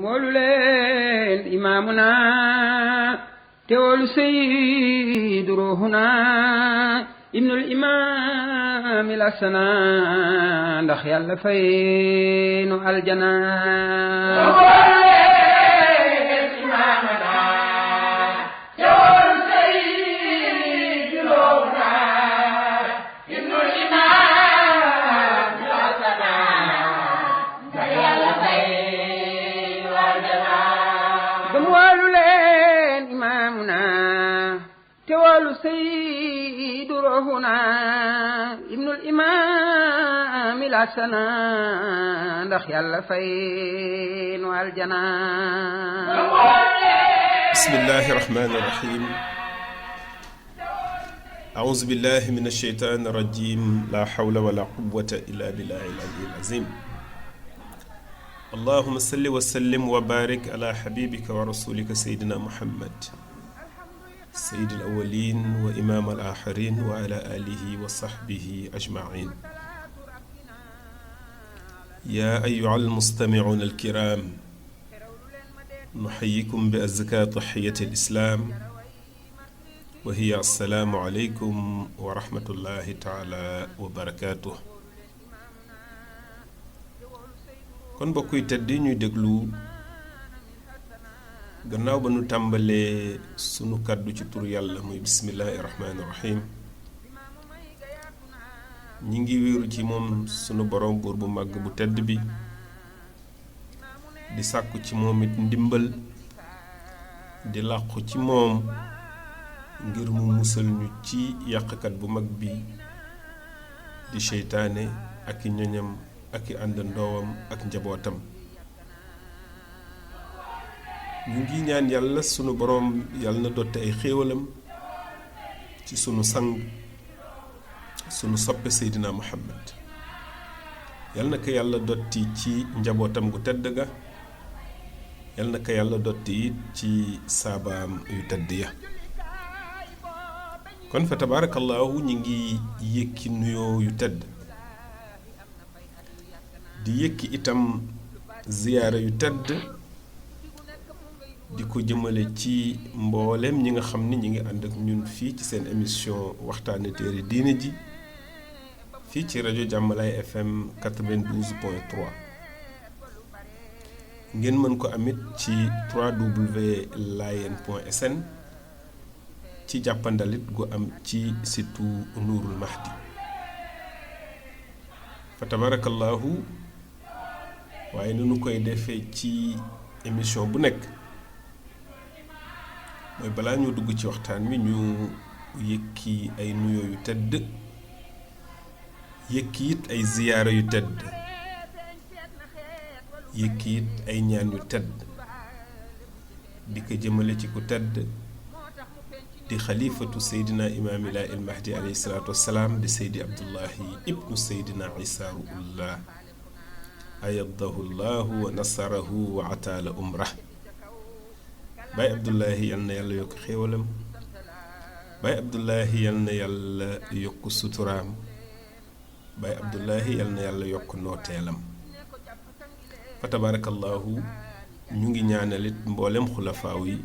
moolu leen imaamuna teewlu sayyidu ruuxuna ibnul imaam il asana ndax yàlla fay nu aljana سيد روحنا ابن الإمام الحسن ndax yàlla fay nu aljana bismillahi rahmani rahim أعوذ بالله من الشيطان الرجيم لا حول ولا قوة إلا بالله العلي العظيم اللهم صل وسلم وبارك على حبيبك ورسولك سيدنا محمد سيد الأولين وإمام الآخرين وعلى آله وصحبه أجمعين يا أيها المستمعون الكرام نحييكم بأزكى تحية الإسلام وهي السلام عليكم ورحمة الله تعالى وبركاته kon bokk yi tedd ñuy déglu gannaaw ba nu tàmbalee sunu kàddu ci tur yàlla muy bismillaahi rahmaani rahiim ñi ngi wéeru ci moom sunu borom buur bu màgg bu tedd bi di sàkku ci moom it ndimbal di làqu ci moom ngir mu musal ñu ci yàqkat bu mag bi di seytaane ak i ñoñam ak i àndandoowam ak njabootam ñu ngi ñaan yàlla sunu boroom yàlla na dotte ay xéewalam ci sunu sang sunu soppe Seydina Muhammad yàlla na ko yàlla dotti ci njabootam gu tedd ga yàlla na ko yàlla dotti it ci saabaam yu tedd ya kon fa tabaarakallaahu ñi ngi yëkki nuyoo yu tedd di yëkki itam ziyaara yu tedd di ko jëmale ci mboolem ñi nga xam ni ñi ngi ànd ak ñun fii ci seen émission waxtaane téere diine ji fii ci rajo Jàmmalaay FM 92.3 ngeen mën ko amit ci www.layen.sn ci jàppandalit gu am ci situ Nuurul Mahdi fa tabarakallahu waaye nu koy defee ci émission bu nekk mooy balaa ñoo dugg ci waxtaan wi ñu yëkki ay nuyoo yu tedd yëkki it ay ziyaara yu tedd yëkki it ay ñaan yu tedd di ko jëmale ci ku tedd di xalifatu seydina imaamilaa il mahdi alayhi salaatu wassalaam di seydi abdullahi ibnu seydina isa ruullah ayadahu llahu wa nasarahu wa ataala umrah Baay Abdullahi yal na yàlla yokk xéewalam Baay Abdullahi yal na yàlla yokk suturaam Baay Abdullahi yal na yàlla yokk nooteelam fa tabarakallahu ñu ngi ñaanalit mboolem xulafaaw yi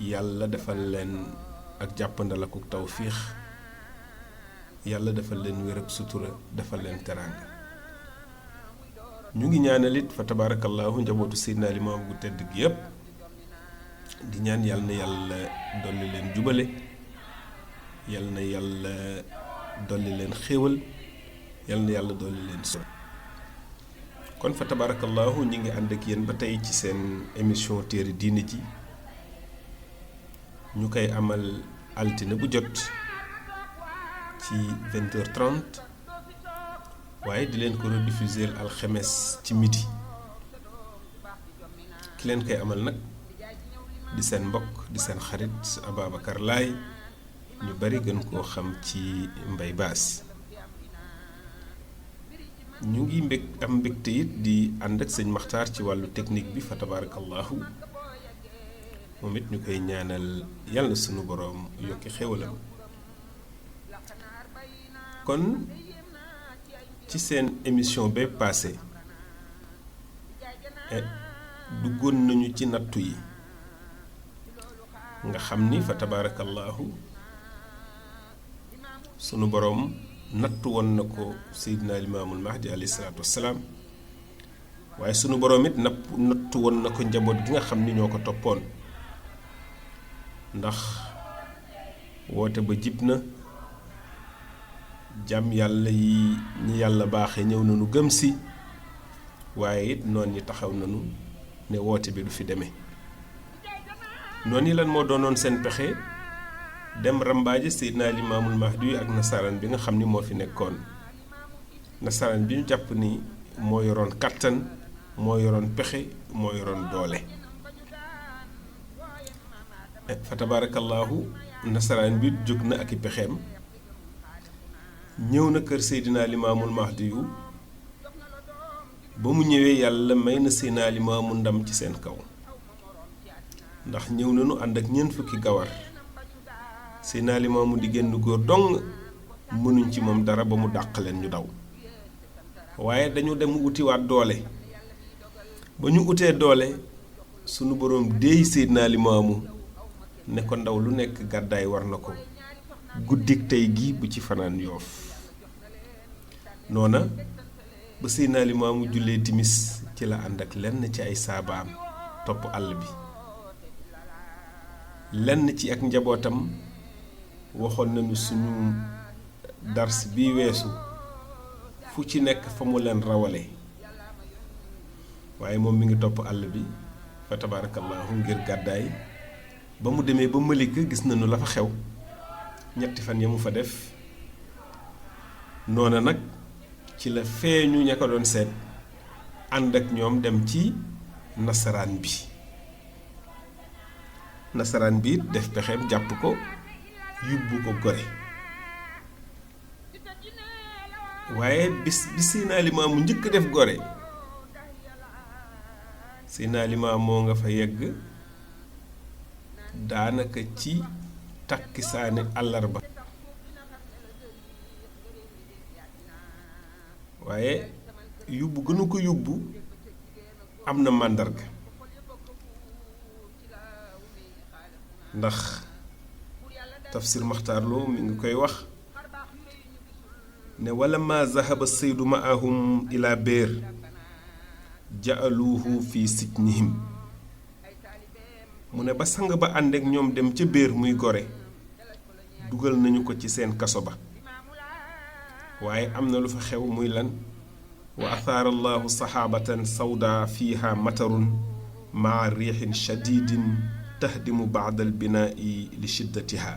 yàlla defal leen ak jàppandal ak tawfiix yàlla defal leen wér ak sutura defal leen teraanga ñu ngi ñaanalit fa tabarakallahu njabootu Seydina Limaam gu tedd gi yépp di ñaan yàlla na yàlla dolli leen jubale yàlla na yàlla dolli leen xéewal yàlla na yàlla dolli leen so kon fa tabarakallahu ñi ngi ànd ak yéen ba tey ci seen émission téere diine ji ñu koy amal altine bu jot ci 20h30 waaye di leen ko rediffuser alxemes ci midi ki leen koy amal nag di seen mbokk di seen xarit Ababacar Laay ñu bari gën koo xam ci Mbay Baas ñu ngi am mbégte it di ànd ak sëñ Maxtaar ci wàllu technique bi fa tabarakallahu moom it ñu koy ñaanal yàlla sunu boroom yokki xéwalam kon ci seen émission ba passé duggoon nañu ci nattu yi nga xam ni fa tabaarakallaahu sunu boroom nattu woon na ko Seydina Limaamul Mahdi alayhi salaatu wassalaam waaye sunu boroom it nattu woon na ko njaboot gi nga xam ni ñoo ko toppoon ndax woote ba jib na jàmm yàlla yi ñi yàlla baaxe ñëw nañu gëm si waaye it noon ñi taxaw nañu ne woote bi du fi demee noonu lan moo doonoon seen pexe dem rambaaje Seydina Limaamul Mahdi ak nasaraan bi nga xam ni moo fi nekkoon nasaraan bi ñu jàpp ni moo yoroon kàttan moo yoroon pexe moo yoroon doole fa tabaarakallaahu nasaraan bi jóg na ak i pexeem ñëw na kër Seydina Limaamul Mahdi yu ba mu ñëwee yàlla may na Seydina Limaamu ndam ci seen kaw ndax ñëw nañu ànd ak ñeent fukki gawar Seydina Limaamu di génn góor dong mënuñ ci moom dara ba mu dàq leen ñu daw waaye dañu dem wutiwaat doole ba ñu utee doole sunu boroom déey Seydina Limaamu ne ko ndaw lu nekk gàddaay war na ko guddik tey gi bu ci fanaan Yoof noona ba Seydina Limaamu jullee timis ci la ànd ak lenn ci ay saabaam topp àll bi lenn ci ak njabootam waxoon nañu suñu dars bi weesu fu ci nekk fa mu leen rawale waaye moom mi ngi topp àll bi fa tabaarakallaahu ngir gàddaay ba mu demee ba Malika gis nañu la fa xew ñetti fan ya mu fa def noona nag ci la feeñu ña ko doon seet ànd ak ñoom dem ci nasaraan bi def pexeem jàpp ko yóbbu ko Gore waaye bis bi Seydina Limaamu njëkk def Gore Seydina Limaamu moo nga fa yegg daanaka ci takkisaani àllarba waaye yóbbu gënu ko yóbbu am na màndarga ndax tafsir Maxtaar Lo mi ngi koy wax ne wala ma zahaba saydu maahum ila béer jaaluuhu fi sijnihim mu ne ba sang ba ànd ak ñoom dem ca béer muy Gore dugal nañu ko ci seen kaso ba waaye am na lu fa xew muy lan wa athaara allahu saxaabatan sawda fiiha matarun maa riixin shadidin tahdimu baada albinaai li shiddatiha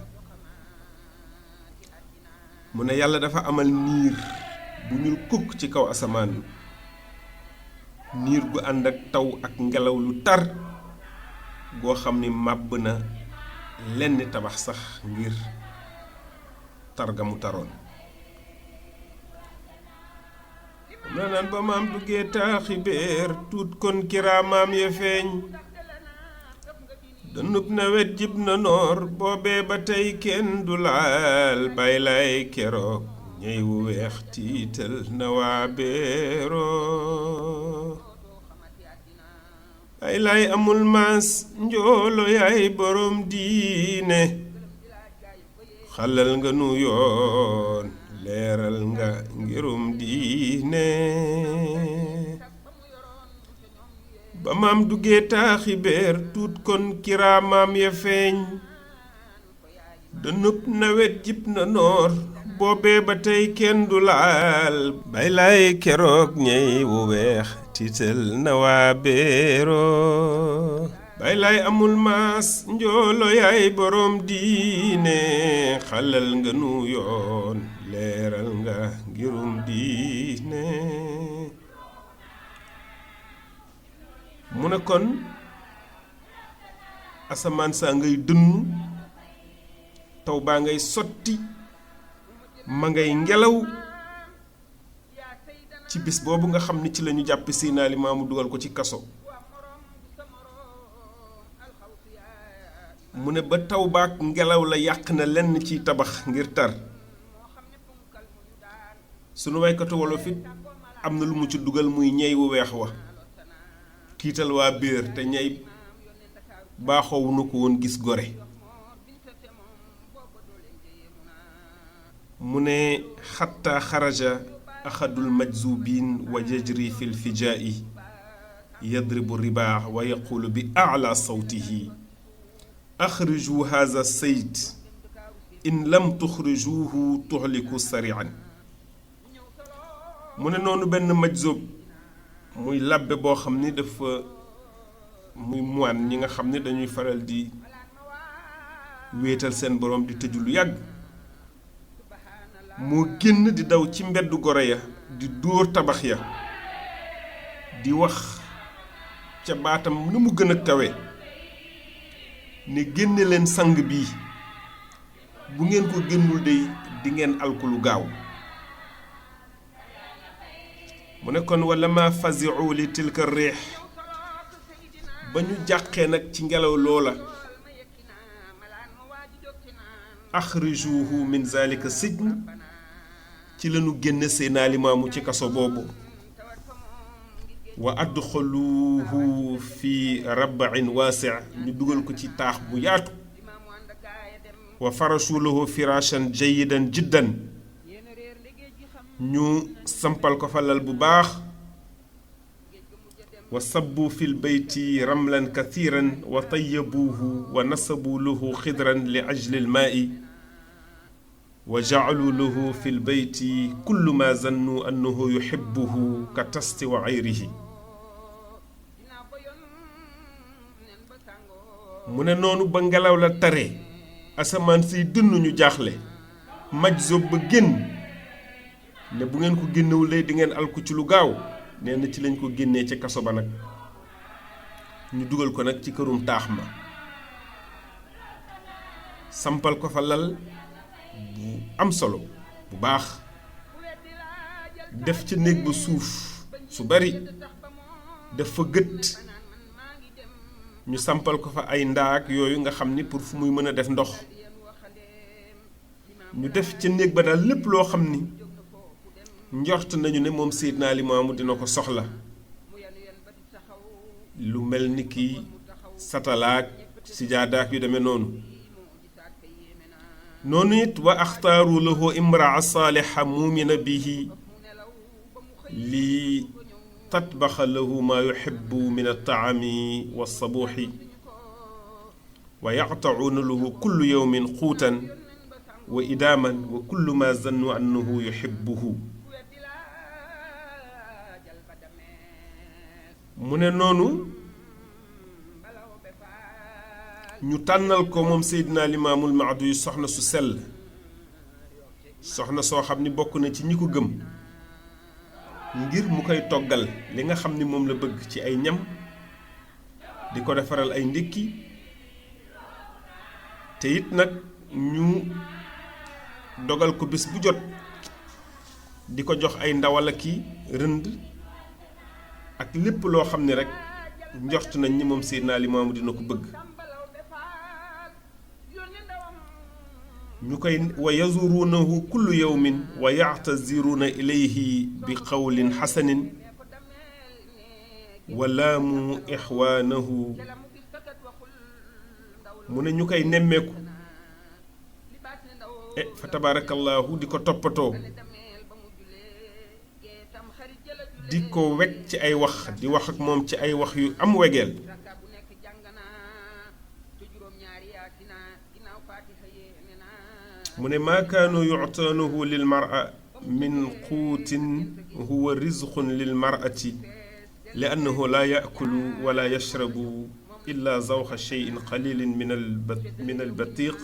mu ne yàlla dafa amal niir bu ñuul kukk ci kaw asamaan niir gu ànd ak taw ak ngelaw lu tar goo xam ni màbb na lenn tabax sax ngir targa mu taroon na naan ba maam duggee taaxi béer tuut kon kiraamaam ya feeñ dënub nawet jib na noor boobee ba tey kenn du laal bay lay keroog ñey wu weex tiital na waa béeroo ay lay amul maas njoolo yaay borom diine xalal nga nu yoon leeral nga ngirum diine ba maam duggee taaxi béer tuut kon kiraamaam ya feeñ dënub nawet jib na noor boobee ba tey kenn du laal bay lay keroog ñey wu weex tiital na waa béeroo bay lay amul maas njoolo yaay borom diine xalal nga nu yoon leeral nga ngirum diine mu ne kon asamaan saa ngay dënnu taw baa ngay sotti ma ngay ngelaw ci bis boobu nga xam ni ci lañu jàpp Seydina Limaamu dugal ko ci kaso mu ne ba taw baak ngelaw la yàq na lenn ci tabax ngir tar sunu waykatu wolof it am na lu mu ci dugal muy ñey wu weex wa kiital waa biir te ñay baaxoowu nu ko woon gis gore mu ne xatta xaraja axadul majzubin wa yajri fi lfijaa'i yadribu ribaax wa yaqulu bi ala sawtihi axriju haza sayd in lam tuxrijuhu tuxliku sarian mu ne noonu benn majzub muy làbbe boo xam ni dafa muy moine ñi nga xam ni dañuy faral di wéetal seen boroom di tëju lu yàgg moo génn di daw ci mbeddu gore ya di dóor tabax ya di wax ca baatam ni mu gën a kawe ne génne leen sang bii bu ngeen ko génnul dey di ngeen alkulu gaaw mu ne kon wala ma fazi'u li tilka riix ba ñu jàqee nag ci ngelaw loola axrijuhu min zalika sijn ci lañu génne Seydina Limaamu ci kaso boobu wa adxaluuhu fi rabbain waasi' ñu dugal ko ci taax bu yaatu wa farashu lahu firashan jayidan jiddan ñu sampal ko fa lal bu baax wa sabbu fil bayti ramlan kathiran wa tayyabuuhu wa nasabu lahu xidran li ajli almaai wa jaalu lahu fil bayti kullu ma zannu annahu yuhibbuhu ka tasti wa ayrihi mu ne noonu ba ngelaw la tare asamaan siy dënn ñu jaaxle majzub ba génn ne bu ngeen ko génnewulee di ngeen alku ci lu gaaw nee na ci lañ ko génnee ca kaso ba nag ñu dugal ko nag ci kërum taax ma sampal ko fa lal bu am solo bu baax def ca néeg ba suuf su bari def fa gët ñu sampal ko fa ay ndaak yooyu nga xam ni pour fu muy mën a def ndox ñu def ca néeg ba daal lépp loo xam ni njort nañu ne moom Seydina Limaamu dina ko soxla lu mel ni ki satalaak sijaadaak yu demee noonu noonu it wa axtaaru lahu imraa saaliha muumina bihi li tatbaxa lahu maa yuhibbu min altaami walsabuuxi wa yaqtacuuna lahu kullu yowmin xuutan wa idaaman wa kullu ma zannu annahu yuhibbuhu mu ne noonu ñu tànnal ko moom Seydina Limaamul Mahdi yu soxna su sell soxna soo xam ni bokk na ci ñi ko gëm ngir mu koy toggal li nga xam ni moom la bëgg ci ay ñam di ko defaral ay ndékki te it nag ñu dogal ko bés bu jot di ko jox ay ndawal ak i rënd ak lépp loo xam ne rek njort nañ ni moom Seydina Limaamu dina ko bëgg ñu koy wa yazuruunahu kullu yawmin wa ya'taziruuna ilayhi bi qawlin xasanin wa laamu ixwaanahu mu ne ñu koy nemmeeku fa tabaarakallaahu di ko toppatoo di ko wekk ci ay wax di wax ak moom ci ay wax yu am wegeel mu ne maa kaanu yuctaanuhu lil mara min quutin huwa rizqun lil marati li annahu laa yaakulu wala yashrabu illa zawxa cheyin qalilin min albatiq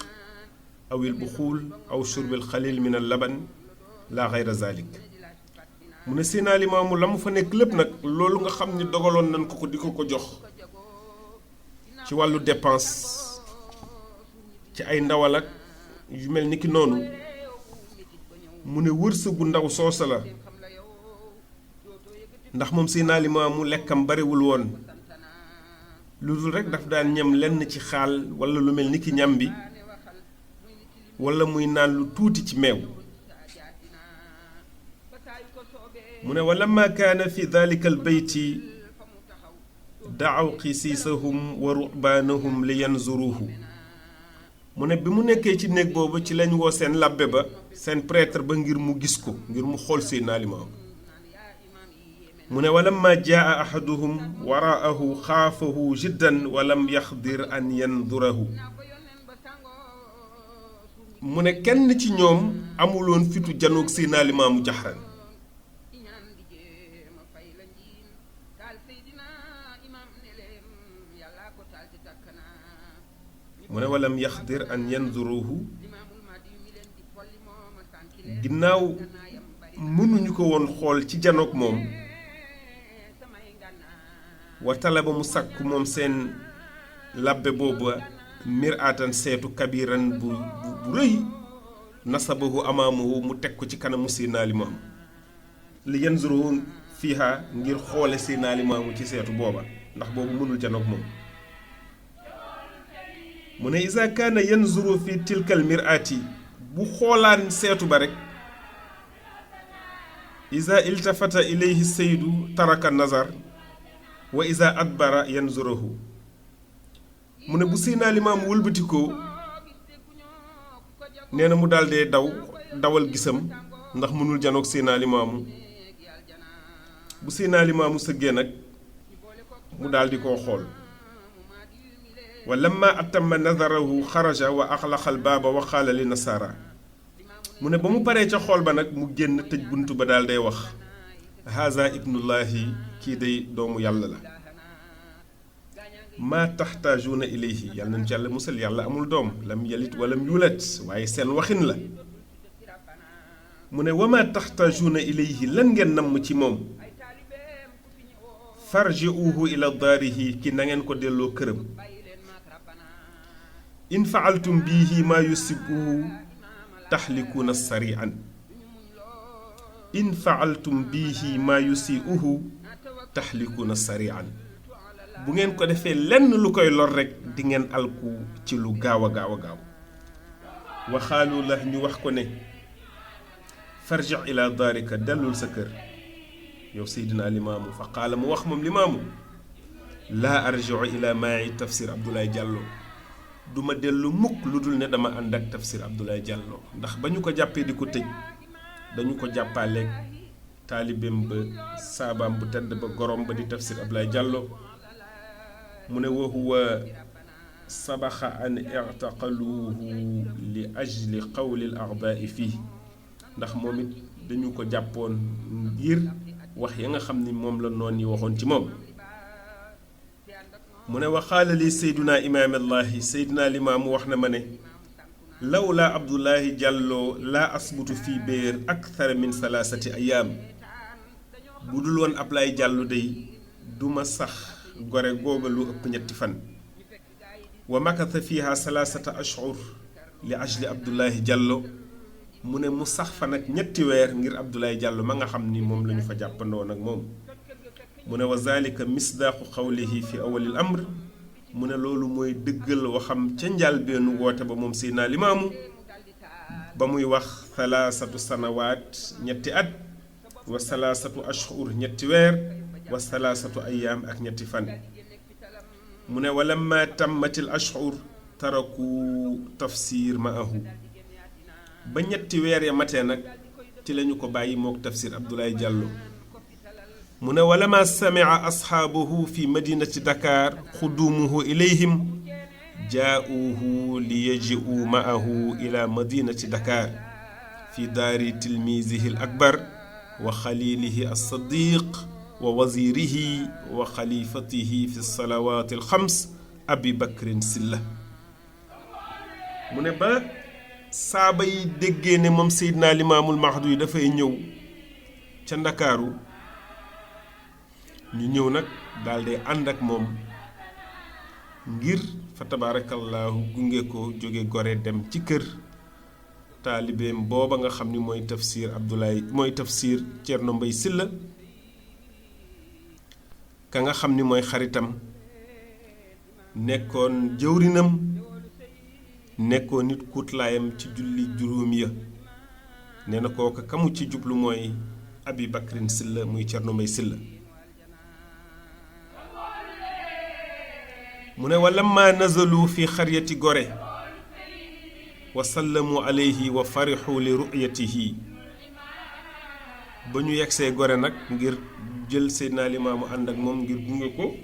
aw albuxuul aw shurbi alxalil min allaban laa gayra zalik mu ne Seydina Limaamu la mu fa nekk lépp nag loolu nga xam ni dogaloon nañ ko di ko jox ci wàllu dépense ci ay ndawal ak yu mel ni ki noonu mu ne wërsëgu ndaw soosa la ndax moom Seydina Limaamu lekkam bariwul woon lu dul rekk daf daan ñam lenn ci xaal walla lu mel ni ki ñam bi walla muy naan lu tuuti ci meew mu ne wa lamma kaana fi dalika albeyti daaw xisiisahum wa ruhbaanahum li yanzuruhu mu ne bi mu nekkee ci néeg boobu ci lañ woo seen labbe ba seen prêtre ba ngir mu gis ko ngir mu xool Seydina Limaamu mu ne walamma jaa ahaduhum waraahu xaafahu jiddan walam yaxdir an yandurahu mu ne kenn ci ñoom amuloon fitu janoog Seydina Limaamu jaxran mu ne walam yaxdir an yanzuruhu ginnaaw mënuñu ko woon xool ci janoog moom wa talaba mu sàkku moom seen labbe booba miraatan seetu kabiran bu rëy nasabahu amaamahu mu teg ko ci kanamu Seydina Limaamu li yanzuruhu fiiha ngir xoole Seydina Limaamu ci seetu booba ndax boobu mënul janoog moom mu ne isa kaana yanzuru fi tilkal miraati bu xoolaan seetu ba rek isa iltafata ilayhi saydu taraka nazar wa isa adbara yanzuruhu mu ne bu Seydina Limaamu wëlbatikoo nee na mu daldee dawal gisam ndax mënul janoog Seydina Limaamu bu Seydina Limaamu sëggee nag mu daldi koo xool wa lamma atamma nazarahu xaraja wa axlaqa albaaba wa qaala li nasaara mu ne ba mu paree ca xool ba nag mu génn tëj bunt ba daal day wax haza ibnullahi kii day doomu yàlla la maa taxtaajuuna ilayhi yàlla nañ ci yàlla musal yàlla amul doom lam yalit walam yulat waaye seen waxin la mu ne wa maa taxtaajuuna ilayhi lan ngeen namm ci moom farji'uuhu ila daarihi ki na ngeen ko delloo këram in faaltum bihi maa yusibuhu taxlikuuna sarian in faaltum bihi maa yusiuhu taxlikuuna sarian bu ngeen ko defee lenn lu koy lor rekk di ngeen alku ci lu gaaw a gaaw a gaaw waxaalu la ñu wax ko ne farji ila daarika dellul sa kër yow Seydina Limaamu fa qaala mu wax moom Limaamu laa arjiu ila maai tafsir Abdoulaye Diallo duma dellu mukk lu dul ne dama ànd ak tafsir Abdoulaye Diallo ndax ba ñu ko jàppee di ko tëj dañu ko jàppaaleeg taalibeem ba saabaam bu tedd ba gorom ba di tafsir Abdoulaye Diallo mu ne wa huwa sabaxa an i'taqaluhu li ajli qawli al a'daai fii ndax moom it dañu ko jàppoon ngir wax ya nga xam ni moom la noon yi waxoon ci moom mu ne waxaala li Seydina imaamallahi Seydina Limaamu wax na ma ne lawlaa Abdoulaye Diallo laa asbutu fii béer akthara min salaasati ayaam bu dul woon Abdoulaye Diallo day duma sax gore googa lu ëpp ñetti fan wa makatha fiha salaasata ashhur li ajli Abdoulaye Diallo mu ne mu sax fa nag ñetti weer ngir Abdoulaye Diallo ma nga xam ni moom la ñu fa jàppandoo nag moom mu ne wa zalika misdaaqu qawlihi fi awalil amr mu ne loolu mooy dëggal waxam ca njàlbeenu woote ba moom Seydina Limaamu ba muy wax salaasatu sanawaat ñetti at wa salaasatu ashhur ñetti weer wa salaasatu ayaam ak ñetti fan mu ne walamma tammatil ashhur taraku tafsir maahu ba ñetti weer ya matee nag ci lañu ko bàyyi mook tafsir Abdoulaye Diallo mu ne walama samia asxaabuhu fi madinati Dakar xudumuhu ilayhim jaauhu li yaji'u maahu ila madinati Dakar fi daari tilmisihi al akbar wa xalilihi alsadiq wa wazirihi wa xalifatihi fi salawaati alxams abi bakrin silla mu ne ba saaba yi déggee ne moom Seydina Limaamul Mahdi yi dafay ñëw ca Ndakaaru ñu ñëw nag daldi ànd ak moom ngir fa tabaarakallaahu gunge ko jóge Gore dem ci kër taalibeem booba nga xam ni mooy tafsir Abdoulaye mooy tafsir Thierno Mbaye Sylla ka nga xam ni mooy xaritam nekkoon jëwrinam nekkoon nit kuutlaayam ci julli juróom ya nee na kooka kamu ci jublu mooy Abi Bakrin Sylla muy Thierno Mbaye Sylla mu ne wa lamma nazalu fi xaryati gore wa sallamu alayhi wa farixu li ru'yatihi ba ñu yegsee gore nag ngir jël Seydina Limaamu ànd ak moom ngir gunge ko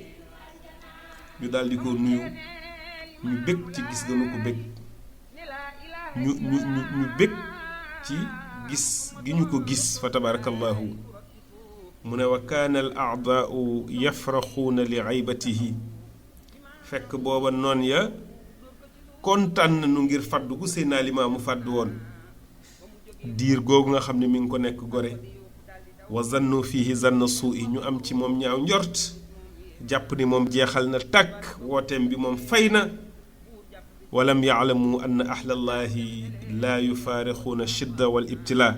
ñu daldi ko nuyu ñu bég ci gis gënu ko bég ñu bég ci gis gi ñu ko gis fa tabarakallahu mu ne wa kaana al a'daa'u yafraxuuna li aybatihi fekk booba noon ya kontaan nañu ngir fàddu gu Seydina Limaamu fàddu woon diir googu nga xam ne mi ngi ko nekk gore wa zannu fihi zanna suu'i ñu am ci moom ñaaw njort jàpp ni moom jeexal na tàkk wooteem bi moom fay na walam yaalamu anna ahlallahi laa yufaarixuuna shidda wal ibtilaa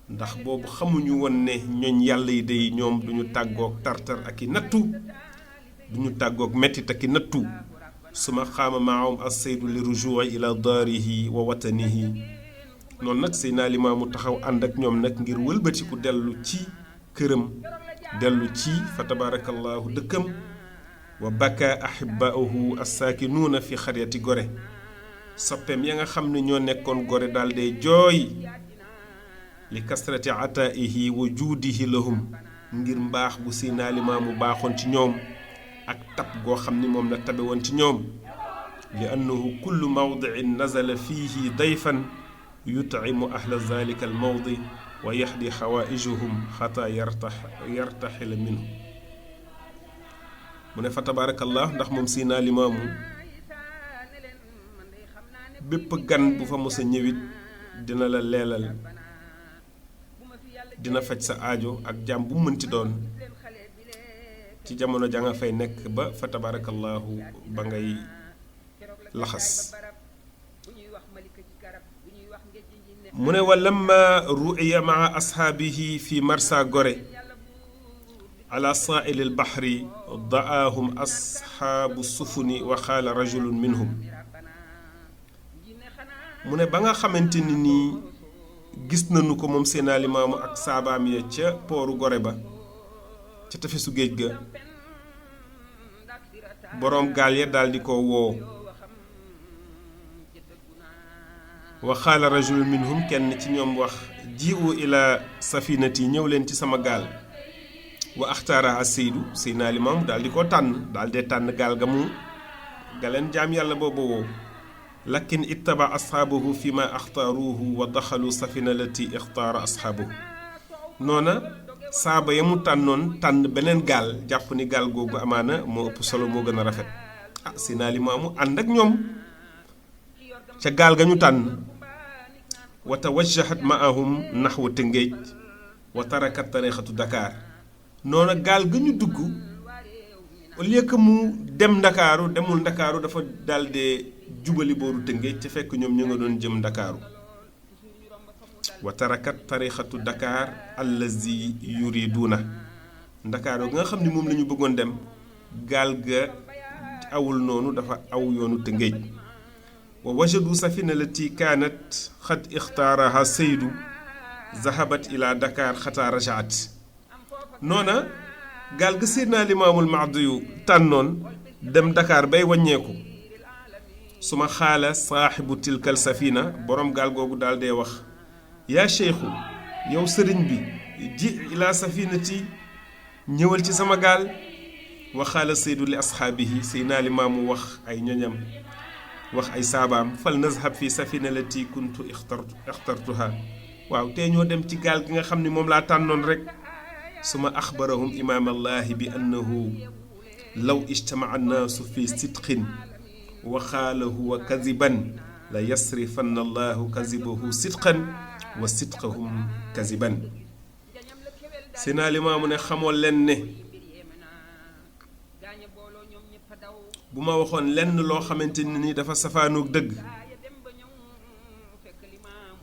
ndax boobu xamuñu woon ne ñooñ yàlla yi day ñoom duñu tàggoog tartar ak i nattu duñu tàggoog mettit ak i nattu suma xaama maahum as-saydu li rujuu'i ila daarihi wa watanihi noonu nag Seydina Limaamu taxaw ànd ak ñoom nag ngir wëlbatiku dellu ci këram dellu ci fa tabarakallahu dëkkam wa baka ahibbaahu assaakinuuna fi xaryati gore soppeem ya nga xam ne ñoo nekkoon gore daal day jooy li kasrati ataa'ihi wa juudihi lahum ngir mbaax gu Seydina Limaamu baaxoon ci ñoom ak tab goo xam ni moom la tabe woon ci ñoom li annahu kullu mawdi'in nazala fiihi dayfan yut'imu ahla zalika al mawdi wa yaxdi xawaa'ijuhum xataa yartaxila minhu mu ne fa tabaarakallah ndax moom Seydina Limaamu bépp gan bu fa mos a ñëwit dina la leelal dina faj sa aajo ak jaam bu mënti doon ci jamono ja nga fay nekk ba fa tabarakallahu ba ngay laxas mu ne wa lamma ru'iya maa ashaabihi fi marsa gore ala saa'ili al-bahri da'aahum ashaabu sufuni wa qaala rajulun minhum mu ne ba nga xamante ni nii gis nañu ko moom Seydina Limaamu ak saabaam ya ca pooru gore ba ca tefesu géej ga boroom gaal ya daldi ko woo wa qaala rajulun minhum kenn ci ñoom wax ji'u ila safinati ñëw leen ci sama gaal wa axtaaraha Seydu Seydina Limaamu daldi ko tànn daldi tànn gaal ga mu galeen jaam yàlla boobu woo lakin ittaba ashaabuhu fi ma axtaaruhu wa daxalu safina lati ixtaara ashaabuhu noona saaba ya mu tànnoon tànn beneen gaal jàpp ni gaal googu amaana moo ëpp solo moo gën a rafet Seydina Limaamu ànd ak ñoom ca gaal ga ñu tànn wa tawajjahat maahum naxwa Tëngéej wa tarakat tariixatu Dakar noona gaal ga ñu dugg au lieu que mu dem Ndakaaru demul Ndakaaru dafa daldi jubali booru Tëngéej ca fekk ñoom ñu nga doon jëm Ndakaaru wa tarakat tariixatu Dakar allazi yuriduuna Ndakaaru nga xam ni moom la ñu bëggoon dem gaal ga awul noonu dafa aw yoonu Tëngéej wa wajadu safina lati kaanat xad ixtaaraha Seydu zahabat ila Dakar xataa rajaat noona gaal ga Seydina Limaamul Mahdiyu tànnoon dem Dakar bay wàññeeku suma xaala saaxibu tilkal safina borom gaal googu daal dee wax yaa cheikhu yow sëriñ bi ji ila safinati ñëwal ci sama gaal wa xaala Seydu li ashaabihi Seydina Limaamu wax ay ñoñam wax ay saabaam fal nazhab fi safina lati kuntu ixtartuha waaw tey ñoo dem ci gaal gi nga xam ni moom laa tànnoon rek suma axbarahum imaam allahi bi annahu law ijtamaca annaasu fi sidqin wa qaala huwa kaziban la yasrifanna allahu kazibahu sidqan wa sidqahum kaziban Seydina Limaamu ne xamoo leen ne bu ma waxoon lenn loo xamante ni dafa safaanoog dëgg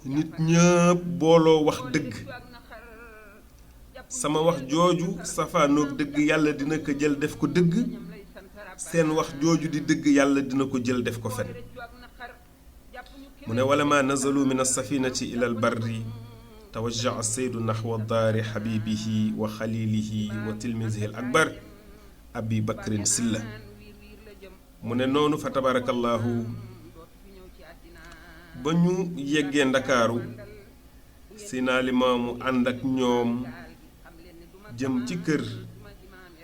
nit ñëpp booloo wax dëgg sama wax jooju safaanoog dëgg yàlla dina ko jël def ko dëgg seen wax jooju di dëgg yàlla dina ko jël def ko fen mu ne wala ma nazalu min as-safinati ila al-barri tawajjaha Seydu naxwa daari xabibihi wa xalilihi wa tilmisihi al-akbar Abi Bakrin Silla mu ne noonu fa tabarakallahu ba ñu yeggee Ndakaaru Seydina Limaamu ànd ak ñoom jëm ci kër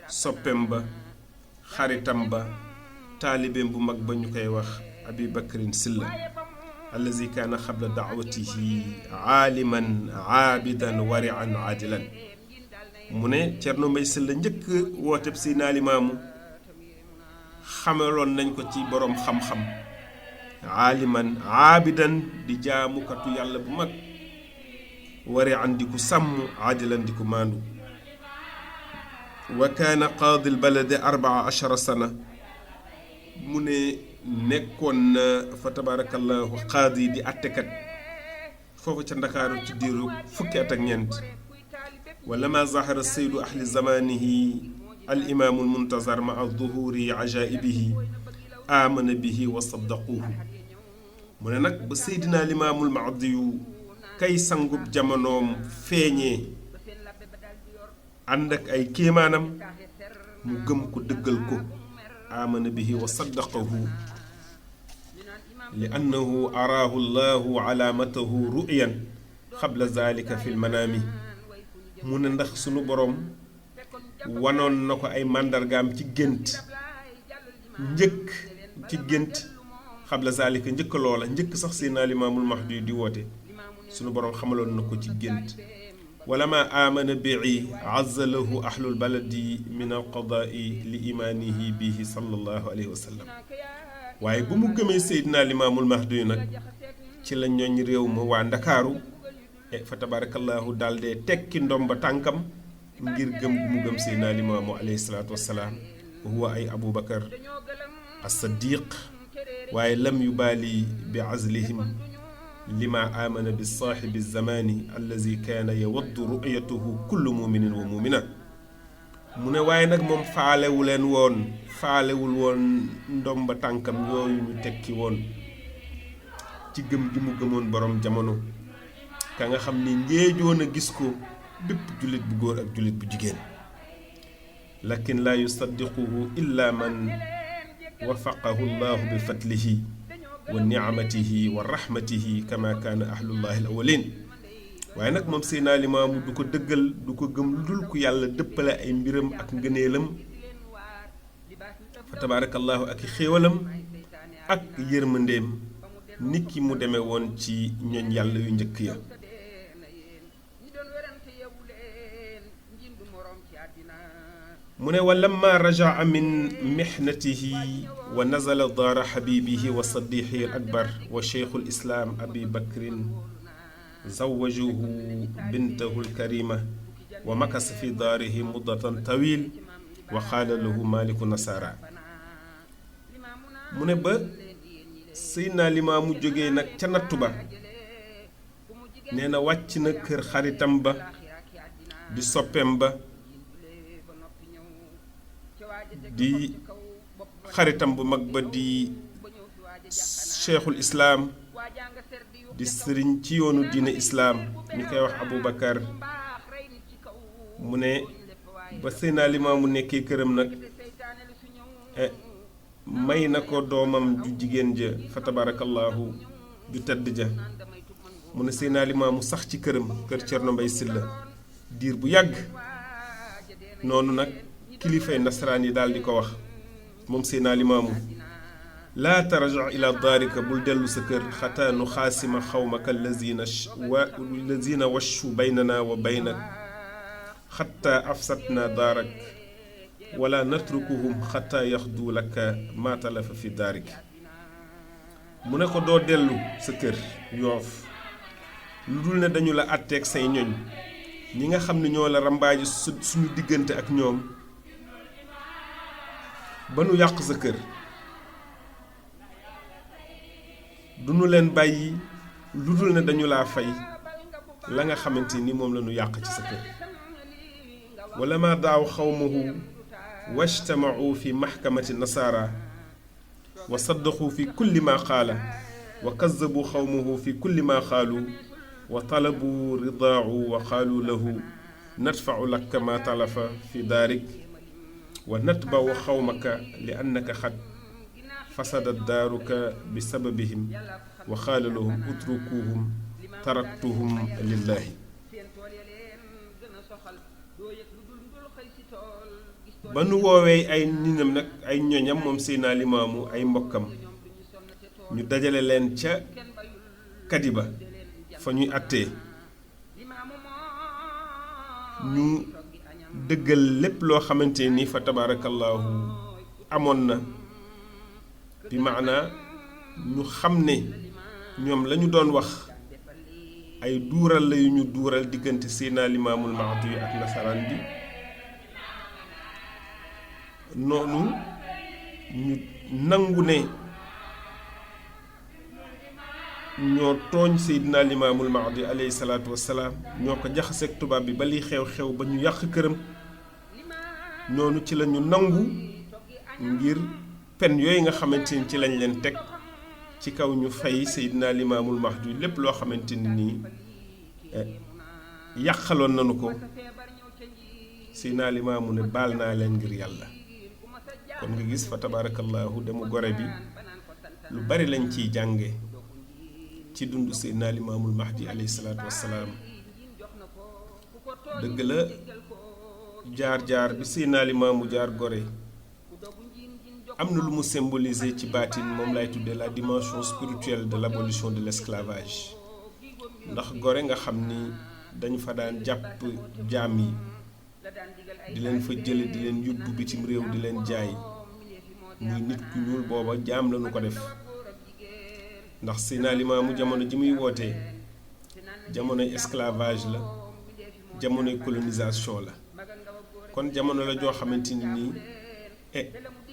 soppem ba xaritam ba taalibeem bu mag ba ñu koy wax Abi Bakrin Silla allazi kaana xabla daawatihi aaliman aabidan warian aadilan mu ne Cerno Mbay Silla njëkk wooteb Seydina Limaamu xamaloon nañ ko ci boroom xam-xam aaliman aabidan di jaamukatu yàlla bu mag warian di ku sàmm aadilan di ku maandu wa kaana qaadi lbaladi 14 sana mu ne nekkoon na fa tabarakallahu qaadi di attekat foofu ca Ndakaaru ci diiru fukki at ak ñeent wala ma zahara saydu ahli zamanihi al imaamu lmuntazar ma duhuri ajaibihi amana bihi wa saddaquhu mu ne nag ba Seydina Limaamul Mahdiyu kay sangub jamonoom feeñee ànd ak ay kéemaanam mu gëm ko dëggal ko amana bihi wa saddaqahu li annahu araahu llahu alaamatahu ru'yan xabla zalika fi lmanaami mu ne ndax sunu boroom wanoon na ko ay màndargaam ci gént njëkk ci gént xabla zalika njëkk loola njëkk sax Seydina Limaamul Mahdi di woote sunu boroom xamaloon na ko ci gént wala ma amana bii azza lahu ahlul baladi min alqadaai li imaanihi bihi sallallahu alayhi wa sallam waaye bu mu gëmee Seydina Limaamul Mahdi nag ci la ñooñ réew ma waa Ndakaaru fa tabarakallahu daal dee tekki ndomba tànkam ngir gëm gu mu gëm Seydina Limaamu alayhi salaatu wassalaam huwa ay Aboubacar as-Saddiq waaye lam yubaali bi azlihim lima amana bi saaxibi zamani allazi kaana yawaddu ru'yatuhu kullu muminin wa mumina mu ne waaye nag moom faalewul woon ndomba tànkam yooyu ñu tekki woon ci gëm gi mu gëmoon borom jamono ka nga xam ni njéejoon a gis ko bépp jullit bu góor ak jullit bu jigéen lakin laa yusaddiquhu illa man wafaqahu llahu bi fadlihi wa ni'matihi wa rahmatihi kama kaana ahlullahi al awwalin waaye nag moom Seydina Limaamu du ko dëggal du ko gëm lu dul ku yàlla dëppale ay mbiram ak ngëneelam fa tabarakallahu ak i xéewalam ak yërmandeem nit ki mu demee woon ci ñoñ yàlla yu njëkk ya mu ne wa lamma rajaa min mihnatihi wa nazala daara xabibihi wa saddiqi al akbar wa cheikhu l islaam abi bakrin zawajuhu bintahu lkarima wa makasa fi daarihi muddatan tawil wa qaala lahu maliku nasara mu ne ba Seydina Limaamu jógee nag ca nattu ba nee na wàcc na kër xaritam ba di soppeem ba di xaritam bu mag ba di cheikhul islaam di sëriñ ci yoonu diine islaam ñu koy wax Aboubacar mu ne ba Seydina Limaamu nekkee këram nag may na ko doomam ju jigéen ja fa tabarakallahu ju tedd ja mu ne Seydina Limaamu sax ci këram kër Cerno Mbay Silla diir bu yàgg noonu nag kilifay nasaraan yi daal di ko wax moom Seydina Limaamu laa tarja ila daarika bul dellu sa kër xataa nu xaasima xawmaka allazina washu baynana wa baynak xataa afsatna daarak wala natrukuhum xataa yaxdu laka maa talafa fi daarik mu ne ko doo dellu sa kër Yoof lu dul ne dañu la àtteeg say ñoñ ñi nga xam ne ñoo la rambaaji suñu diggante ak ñoom ba nu yàq sa kër du nu leen bàyyi lu dul ne dañu laa fay la nga xamante ni moom la nu yàq ci sa kër wala ma daaw xawmahu wajtamau fi maxkamati nasaara wa saddaqu fi kulli ma qaala wa kazabu xawmahu fi kulli ma qaalu wa talabu ridaau wa qaalu lahu nadfau laka ma talafa fi daarik wa natbawu xawmaka li annaka xad fasadat daaruka bi sababihim wa qaala lahum utrukuhum taraktuhum lillahi ba nu woowee ay niñam nag ay ñoñam moom Seydina Limaamu ay mbokkam ñu dajale leen ca Kadiba fa ñuy àttee ñu dëggal lépp loo xamante ni fa tabaarakallaahu amoon na bi maanaa ñu xam ne ñoom lañu doon wax ay duural la yu ñu duural diggante Seydina Limaamul Mahdi ak nasaraan bi noonu ñu nangu ne ñoo tooñ Seydina Limaamul Mahdi alayhi salaatu wassalaam ñoo ko jaxaseeg tubaab bi ba liy xew-xew ba ñu yàq këram noonu ci la ñu nangu ngir pen yooyu nga xamante ni ci lañ leen teg ci kaw ñu fay Seydina Limaamul Mahdi lépp loo xamante ni nii yàqaloon nañu ko Seydina Limaamu ne baal naa leen ngir yàlla kon nga gis fa tabaarakallaahu demu gore bi lu bari lañ ciy jànge ci dundu Seydina Limaamul Mahdi alayhi salaatu wassalaam dëgg la jaar-jaar bi Seydina Limaamu jaar gore am na lu mu symboliser ci baatin moom lay tuddee la dimension spirituelle de l'abolition de l'esclavage ndax gore nga xam ni dañu fa daan jàpp jaam yi di leen fa jële di leen yóbbu bitim réew di leen jaay muy nit ku ñuul booba jaam lañu ko def ndax Seydina Limaamu jamono ji muy wootee jamonoy esclavage la jamonoy colonisation la kon jamono la joo xamante ni nii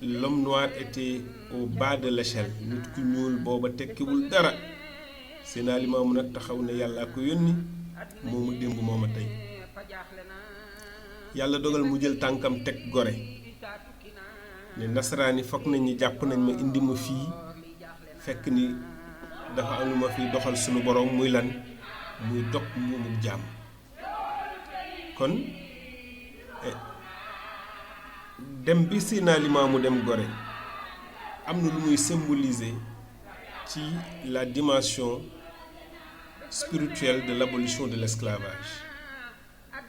l'homme noir était au bas de l'échelle nit ku ñuul booba tekkiwul dara Seydina Limaamu nag taxaw ne yàllaa ko yónni moomu démb mooma tey yàlla dogal mu jël tànkam teg gore ne nasaraani foog nañ ni jàpp nañ ma indi ma fii fekk ni dafa am lu ma fiy doxal sunu borom muy lan muy dog moomu jaam kon dem bi Seydina Limaamu dem gore am na lu muy symboliser ci la dimension spirituelle de l'abolition de l'esclavage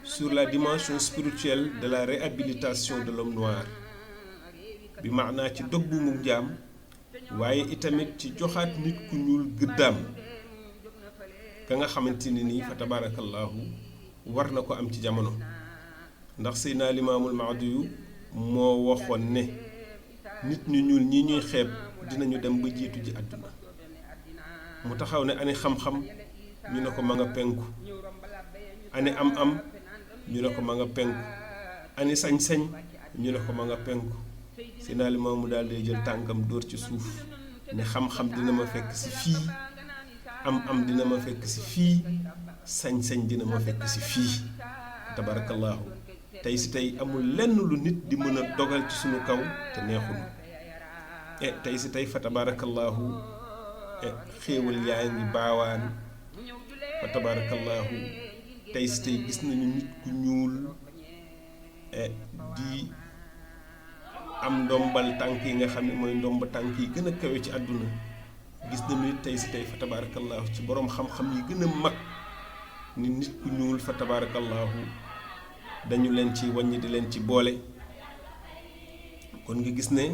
sur la dimension spirituelle de la réhabilitation de l'homme noir bi maanaa ci dog bu mu jaam waaye itamit ci joxaat nit ku ñuul gëddaam ka nga xamante ni nii fa tabaarakallaahu war na ko am ci jamono ndax Seydina Limaamul Mahdi moo waxoon ne nit ñu ñuul ñi ñuy xeeb dinañu dem ba jiitu ji àdduna mu taxaw ne ani xam-xam ñu ne ko ma nga penku ani am-am ñu ne ko ma nga penku ani sañ-sañ ñu ne ko ma nga penku Seydina Limaamu daal day jël tànkam dóor ci suuf ne xam-xam dina ma fekk si fii am dina ma fekk si fii sañ-sañ dina ma fekk si fii tabarakallahu tey si tey amul lenn lu nit di mën a dogal ci sunu kaw te neexul tey si tey fa tabarakallahu xéewal yaa ngi baawaan fa tabarakallahu tey si tey gis nañu nit ku ñuul di am ndombal tànk yi nga xam ne mooy ndomba tànk yi gën a kawe ci àdduna gis nañu nit tey si tey fa tabarakallahu ci boroom xam-xam yi gën a mag ni nit ku ñuul fa tabarakallahu dañu leen ci wàññi di leen ci boole kon nga gis ne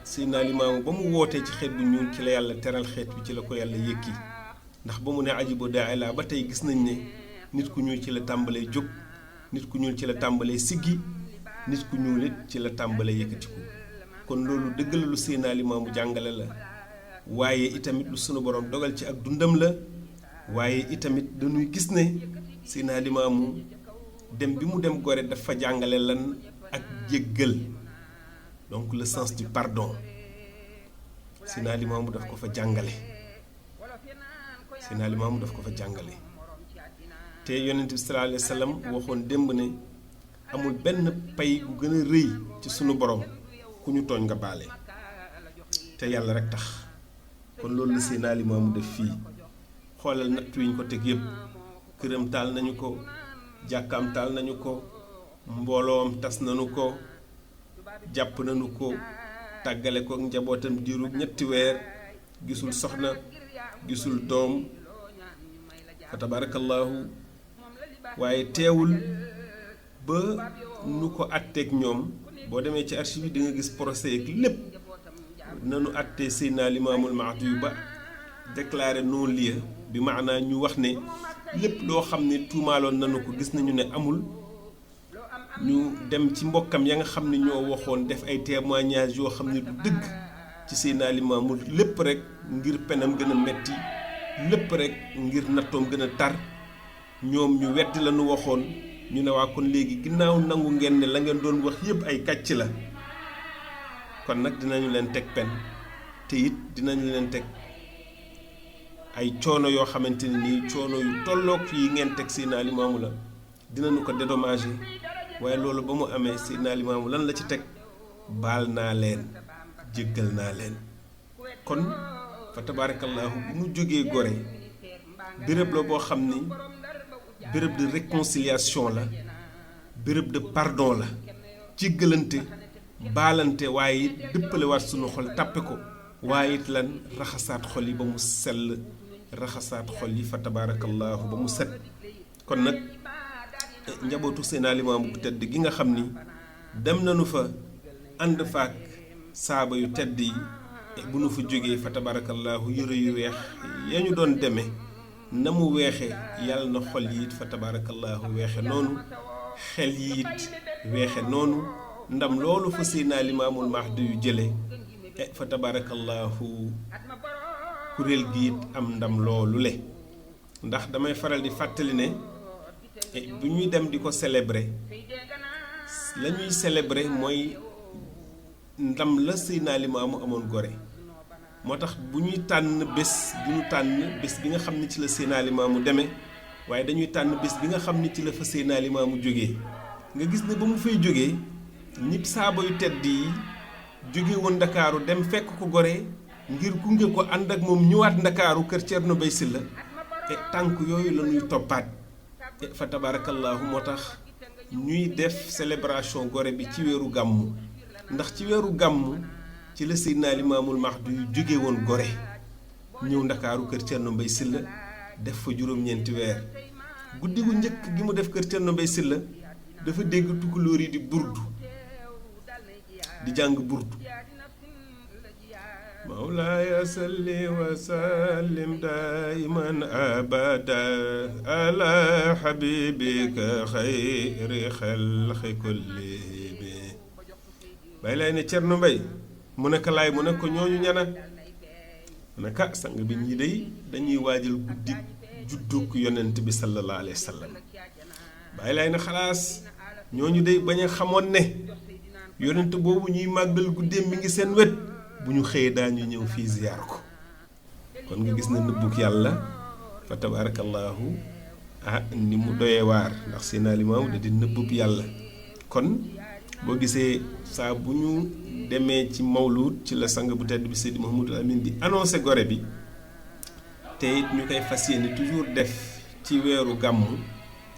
Seydina Limaamu ba mu wootee ci xeet bu ñuul ci la yàlla teral xeet bi ci la ko yàlla yëkki ndax ba mu ne ajibu daa la ba tey gis nañ ne nit ku ñuul ci la tàmbalee jóg nit ku ñuul ci la tàmbalee siggi nit ku ñuul it ci la tàmbalee yëkkatiku kon loolu dëgg la lu Seydina Limaamu jàngale la waaye itamit lu sunu borom dogal ci ak dundam la waaye itamit dañuy gis ne Seydina Limaamu dem bi mu dem gore dafa jàngale lan ak jéggal donc le sens du pardon Seydina Limaamu daf ko fa jàngale Seydina Limaamu daf ko fa jàngale te yonent bi sallallahu alayhi wa sallam waxoon démb ne amul benn pay bu gën a rëy ci sunu borom ku ñu tooñ nga baale te yàlla rek tax kon loolu la Seydina Limaamu def fii xoolal natt wi ñu ko teg yépp këram taal nañu ko jàkkaam taal nañu ko mbooloom tas nañu ko jàpp nañu ko tàggale ko njabootam diiru ñetti weer gisul soxna gisul doom fa tabarakallahu waaye teewul ba nu ko àtteeg ñoom boo demee ci archive yi di nga gis procès ak lépp nanu àttee Seydina Limaamul Mahdi yu ba déclaré non-lieu bi maanaa ñu wax ne lépp loo xam ne tuumaaloon nanu ko gis nañu ne amul ñu dem ci mbokkam ya nga xam ne ñoo waxoon def ay témoignages yoo xam ne du dëgg ci Seydina Limaamu lépp rek ngir penam gën a metti lépp rek ngir nattoom gën a tar ñoom ñu weddi la nu waxoon ñu ne waa kon léegi ginnaaw nangu ngeen ne la ngeen doon wax yépp ay kàcc la kon nag dinañu leen teg pen te it dinañu leen teg ay coono yoo xamante ne nii coono yu tolloog yi ngeen teg Seydina Limaamu la dinañu ko dédommager waaye loolu ba mu amee Seydina Limaamu lan la ci teg baal naa leen jéggal naa leen kon fa tabarakallahu bu mu jógee Gorée béréb la boo xam ni béréb de réconciliation la béréb de pardon la jéggalante baalante waaye it dëppalewaat sunu xol tàppe ko waaye it lan raxasaat xol yi ba mu sell raxasaat xol yi fa tabarakallahu ba mu set kon nag njabootu Seydina Limaamu bu tedd gi nga xam ni dem nañu fa ànd faak saaba yu tedd yi bu nu fa jógee fa tabarakallahu yëre yu weex ya ñu doon demee na mu weexe yàlla na xol yi it fa tabarakallahu weexe noonu xel yi it weexe noonu ndam loolu fa Seydina Limaamul Mahdi yu jële fa tabarakallahu kuréel gi it am ndam loolu le ndax damay faral di fàttali ne bu ñuy dem di ko célébrer la ñuy célébrer mooy ndam la Seydina Limaamu amoon Gorée moo tax bu ñuy tànn bés bu ñu tànn bés bi nga xam ne ci la Seydina Limaamu demee waaye dañuy tànn bés bi nga xam ne ci la fa Seydina Limaamu jógee nga gis ne ba mu fay jógee ñëpp saaba yu tedd yi jóge woon Ndakaaru dem fekk ko Gorée ngir gunge ko ànd ak moom ñëwaat Ndakaaru kër Thierno Bay Sylla tànk yooyu la ñuy toppaat fa tabarakallahu moo tax ñuy def célébration Gorée bi ci weeru gàmmu ndax ci weeru gàmmu ci la Seydina Limaamul Mahdi yu jóge woon Gorée ñëw Ndakaaru kër Thierno Bay Sylla def fa juróom-ñeenti weer guddi gu njëkk gi mu def kër Thierno Bay Sylla dafa dégg tukulóor yi di burdu di jàng burdu mawlaaya salli wa sallim daiman abada ala habibika xayri xalqi kullihim bay lay ne Cerno Mbay mu ne ko laay mu ne ko ñooñu ñana mu ne ka sang bi ñi day dañuy waajal guddi juddug yonent bi sallallahu alayhi wa sallam bay lay ne xalaas ñooñu day bañ a xamoon ne yonent boobu ñuy màggal guddeem mi ngi seen wet bu ñu xëyee daañu ñëw fii ziyaar ko kon nga gis na nëbbug yàlla fa tabarakallahu ni mu doyee waar ndax Seydina Limaamu da di nëbbub yàlla kon boo gisee saa bu ñu demee ci mawlud ci la sang bu tedd bi Seydi Mouhamadou Amine di annoncé Gorée bi te it ñu koy fas yéene toujours def ci weeru gàmmu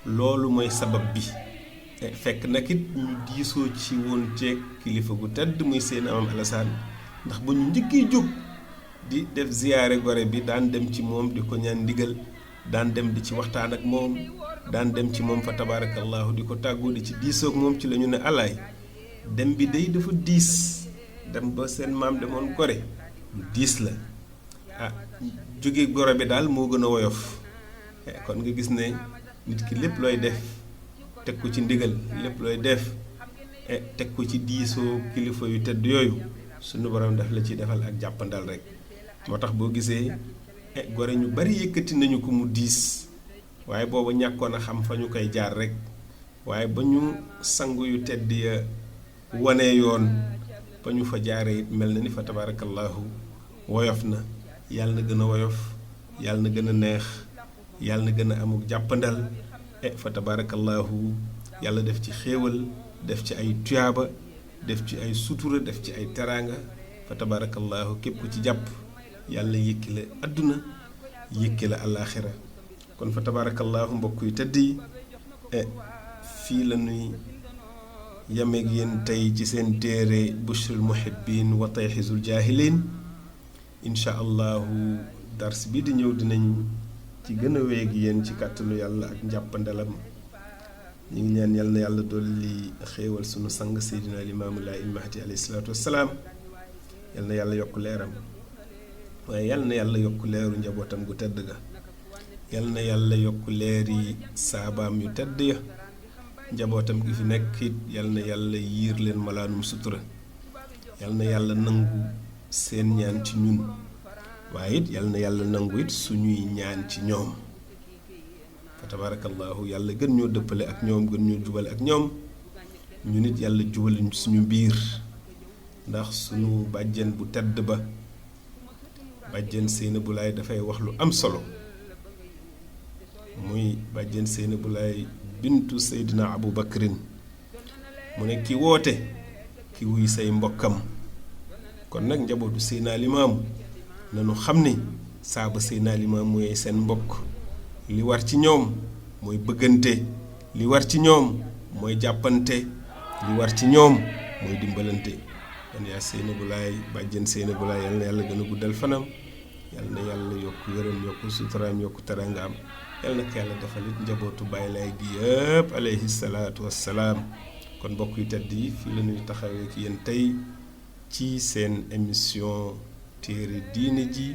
loolu mooy sabab bi fekk nag it ñu diisoo ci woon ceeg kilifa gu tedd muy Seydina Maam Alassane ndax bu ñu njëkkee jóg di def ziyaare Gorée bi daan dem ci moom di ko ñaan ndigal daan dem di ci waxtaan ak moom daan dem ci moom fa tabarakallahu di ko tàggoo di ci diisoog moom ci la ñu ne alaay dem bi day dafa diis dem ba seen maam demoon Gorée lu diis la jóge Gorée bi daal moo gën a woyof kon nga gis ne nit ki lépp looy def teg ko ci ndigal lépp looy def teg ko ci diisoo kilifa yu tedd yooyu suñu borom daf la ci defal ak jàppandal rek moo tax boo gisee Gorée ñu bari yëkkati nañu ko mu diis waaye boobu ñàkkoon a xam fa ñu koy jaar rek waaye ba ñu sangu yu tedd ya wane yoon ba ñu fa jaaree it mel na ni fa tabarakallahu woyof na yàlla na gën a woyof yàlla na gën a neex yàlla na gën a amuk jàppandal fa tabarakallahu yàlla def ci xéewal def ci ay tuyaaba def ci ay sutura def ci ay teraanga fa tabarakallahu képp ku ci jàpp yàlla yëkki la àdduna yëkki la àllaaxira kon fa tabarakallahu mbokk yu tëdd yi fii la ñuy yameeg yéen tey ci seen téere bushrul muhibbin wa tayxizul jaahilin incha allahu dars bi di ñëw dinañ ci gën a wéeg yéen ci kàttanu yàlla ak njàppandalam. ñu ngi ñaan yal na yàlla dolli xéewal sunu sang seydina limaamu laay il mahdi alayhi salaatu wassalaam. yal na yàlla yokk leeram waaye yal na yàlla yokk leeru njabootam gu tedd ga. yal na yàlla yokk leeri saabaam yu tedd ya. njabootam gi fi nekk it yal na yàlla yiir leen malaanum sutura. yal na yàlla nangu seen ñaan ci ñun waaye it yal na yàlla nangu it suñuy ñaan ci ñoom. fa tabarakallahu yàlla gën ñoo dëppale ak ñoom gën ñoo jubale ak ñoom. ñu nit yàlla jubale suñu biir ndax suñu bàjjen bu tedd ba bàjjen Seynabou Laye dafay wax lu am solo muy bàjjen Seynabou Laye bintu Seydina Abu Bakrin mu ne ki woote ki wuy say mbokkam. kon nag njabootu Seydina Limaamu nanu xam ni saaba Seydina Limaamu mooy seen mbokk. li war ci ñoom mooy bëggante. li war ci ñoom mooy jàppante. li war ci ñoom mooy dimbalante. kon yaa Seynabou Laye bàjjen Seynabou Laye yal na yàlla gën a guddal fanam. yal na yàlla yokk yërëm yokk suturaam yokk teraangaam. yal na ko yàlla defal it njabootu Baay Laay gi yëpp alayhi salaatu wassalaam. kon mbokk yu tedd yi fii la ñuy taxawee ki yéen tey ci seen émission téere diine ji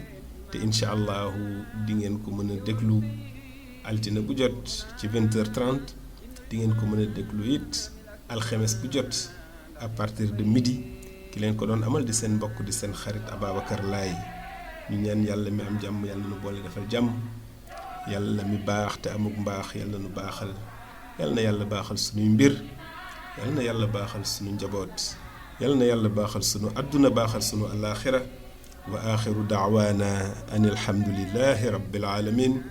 te incha allahu di ngeen ko mën a déglu altine bu jot ci 20h30 di ngeen ko mën a déglu it alxemes bu jot à partir de midi ki leen ko doon amal di seen mbokk di seen xarit Ababacar Laye ñu ñaan yàlla mi am jàmm yàlla nu boole defal jàmm. yàlla mi baax te amuk mbaax yàlla nu baaxal yàlla na yàlla baaxal sunuy mbir yàlla na yàlla baaxal sunu njaboot yàlla na yàlla baaxal sunu adduna baaxal sunu alaaxira wa aaxiru daawaana an alhamdulillahi rabbil alamin.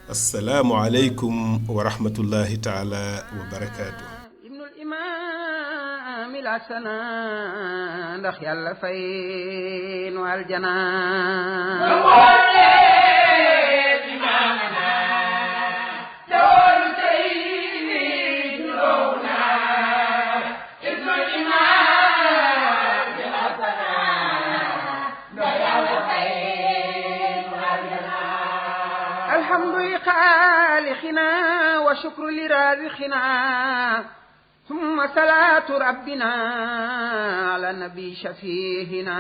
assalaamu aleykum wa rahmatullahi taala wa barakaatu. ibnul imaam il hasana ndax yàlla fay nu aljana. الحمد لخالقنا وشكر لرازقنا ثم صلاة ربنا على النبي شفيهنا